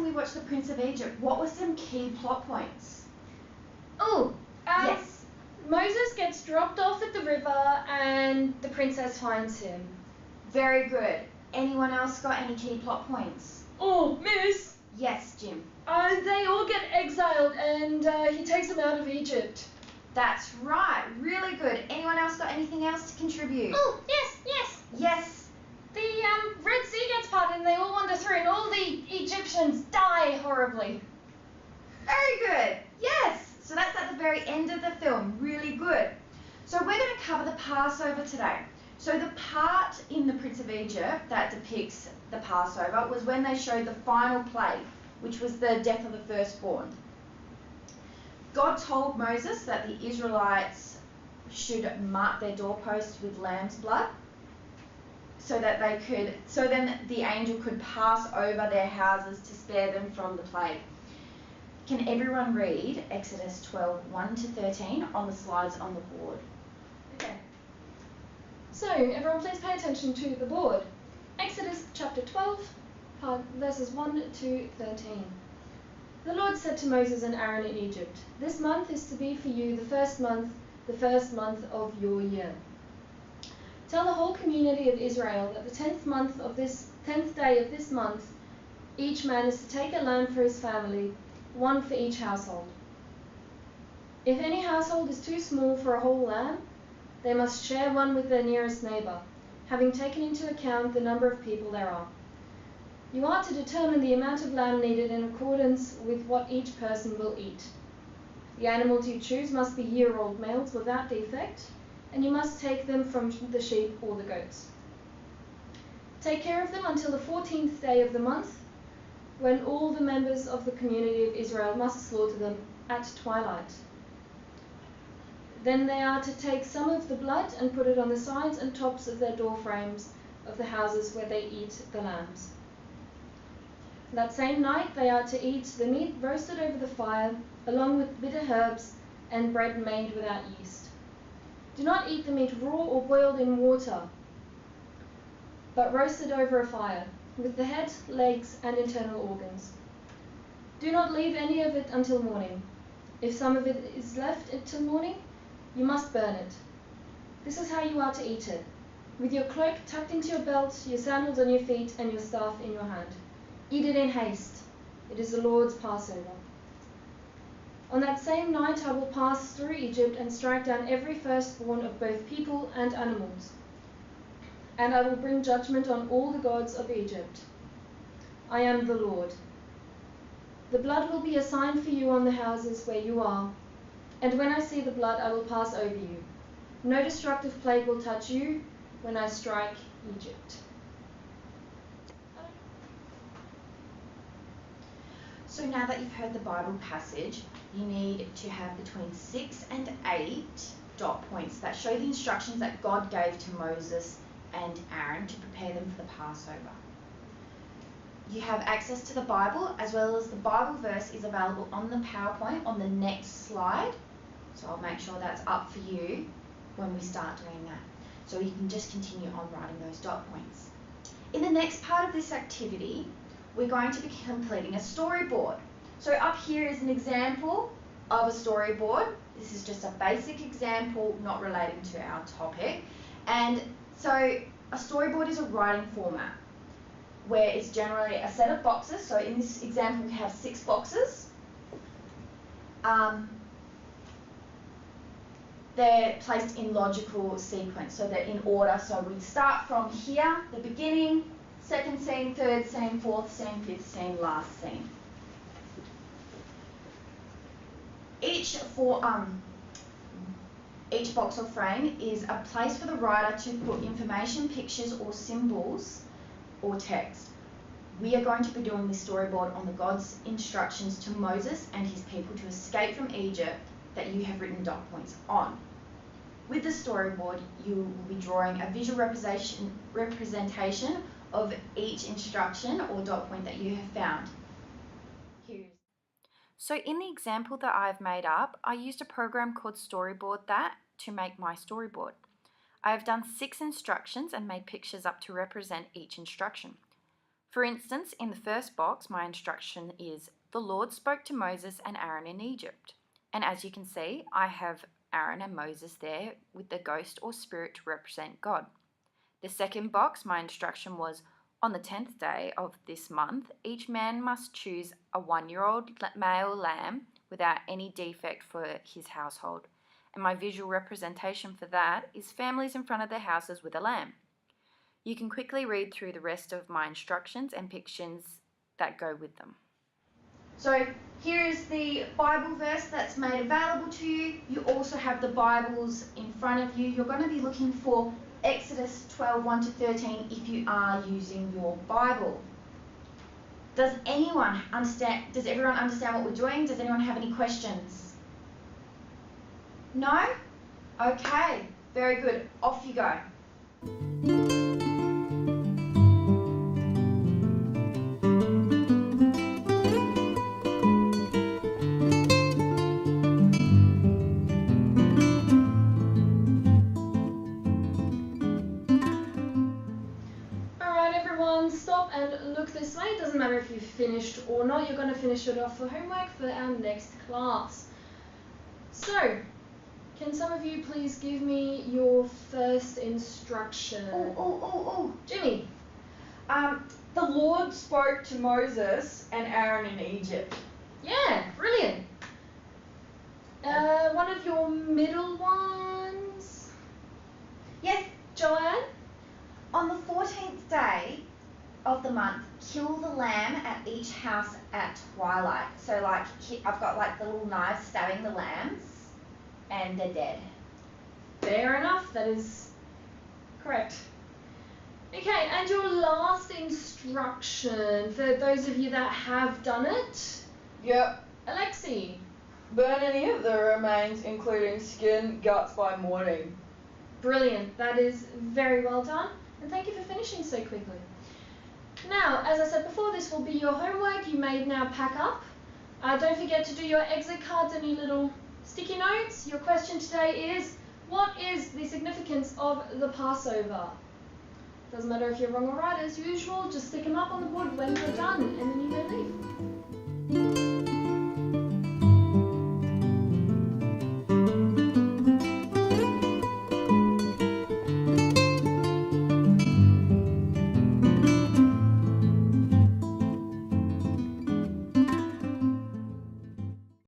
we watched The Prince of Egypt, what were some key plot points? Yes. Moses gets dropped off at the river and the princess finds him. Very good. Anyone else got any key plot points? Oh, Miss! Yes, Jim. They all get exiled and he takes them out of Egypt. That's right. Really good. Anyone else got anything else to contribute? Oh, yes. Yes. The Red Sea gets parted and they all wander through and all the Egyptians die horribly. Very good. Yes. So that's at the very end of the film. Really good. So we're going to cover the Passover today. So the part in The Prince of Egypt that depicts the Passover was when they showed the final plague, which was the death of the firstborn. God told Moses that the Israelites should mark their doorposts with lamb's blood so then the angel could pass over their houses to spare them from the plague. Can everyone read Exodus 12, 1 to 13 on the slides on the board? Okay. So, everyone please pay attention to the board. Exodus chapter 12, verses 1 to 13. The Lord said to Moses and Aaron in Egypt, "This month is to be for you the first month of your year. Tell the whole community of Israel that the 10th day of this month, each man is to take a lamb for his family, one for each household. If any household is too small for a whole lamb, they must share one with their nearest neighbor, having taken into account the number of people there are. You are to determine the amount of lamb needed in accordance with what each person will eat. The animals you choose must be year-old males without defect, and you must take them from the sheep or the goats. Take care of them until the 14th day of the month, when all the members of the community of Israel must slaughter them at twilight. Then they are to take some of the blood and put it on the sides and tops of their door frames of the houses where they eat the lambs. That same night they are to eat the meat roasted over the fire, along with bitter herbs and bread made without yeast. Do not eat the meat raw or boiled in water, but roasted over a fire, with the head, legs, and internal organs. Do not leave any of it until morning. If some of it is left until morning, you must burn it. This is how you are to eat it, with your cloak tucked into your belt, your sandals on your feet, and your staff in your hand. Eat it in haste. It is the Lord's Passover. On that same night I will pass through Egypt and strike down every firstborn of both people and animals. And I will bring judgment on all the gods of Egypt. I am the Lord. The blood will be a sign for you on the houses where you are, and when I see the blood I will pass over you. No destructive plague will touch you when I strike Egypt." So now that you've heard the Bible passage, you need to have between 6 and 8 dot points that show the instructions that God gave to Moses and Aaron to prepare them for the Passover. You have access to the Bible, as well as the Bible verse is available on the PowerPoint on the next slide. So I'll make sure that's up for you when we start doing that. So you can just continue on writing those dot points. In the next part of this activity, we're going to be completing a storyboard. So up here is an example of a storyboard. This is just a basic example, not relating to our topic. And so a storyboard is a writing format where it's generally a set of boxes. So in this example, we have 6 boxes. They're placed in logical sequence, so they're in order. So we start from here, the beginning, second scene, third scene, fourth scene, fifth scene, last scene. Each box or frame is a place for the writer to put information, pictures or symbols or text. We are going to be doing this storyboard on the God's instructions to Moses and his people to escape from Egypt that you have written dot points on. With the storyboard, you will be drawing a visual representation of each instruction or dot point that you have found. So in the example that I've made up, I used a program called Storyboard That to make my storyboard. I have done 6 instructions and made pictures up to represent each instruction. For instance, in the first box, my instruction is, the Lord spoke to Moses and Aaron in Egypt. And as you can see, I have Aaron and Moses there with the ghost or spirit to represent God. The second box, my instruction was, on the 10th day of this month, each man must choose a 1-year-old male lamb without any defect for his household. And my visual representation for that is families in front of their houses with a lamb. You can quickly read through the rest of my instructions and pictures that go with them. So here is the Bible verse that's made available to you. You also have the Bibles in front of you. You're going to be looking for Exodus 12, 1 to 13 if you are using your Bible. Does everyone understand what we're doing? Does anyone have any questions? No? Okay, very good. Off you go. Stop and look this way. It doesn't matter if you've finished or not. You're going to finish it off for homework for our next class. So, can some of you please give me your first instruction? Jimmy. The Lord spoke to Moses and Aaron in Egypt. Yeah, brilliant. One of your middle ones? Yes, Joanne? on the 14th day of the month, kill the lamb at each house at twilight. So I've got the little knives stabbing the lambs and they're dead. Fair enough, that is correct. Okay, and your last instruction for those of you that have done it? Yep. Alexi? Burn any of the remains, including skin, guts by morning. Brilliant, that is very well done, and thank you for finishing so quickly. Now, as I said before, this will be your homework. You may now pack up. Don't forget to do your exit cards and your little sticky notes. Your question today is, what is the significance of the Passover? Doesn't matter if you're wrong or right, as usual, just stick them up on the board when you're done. And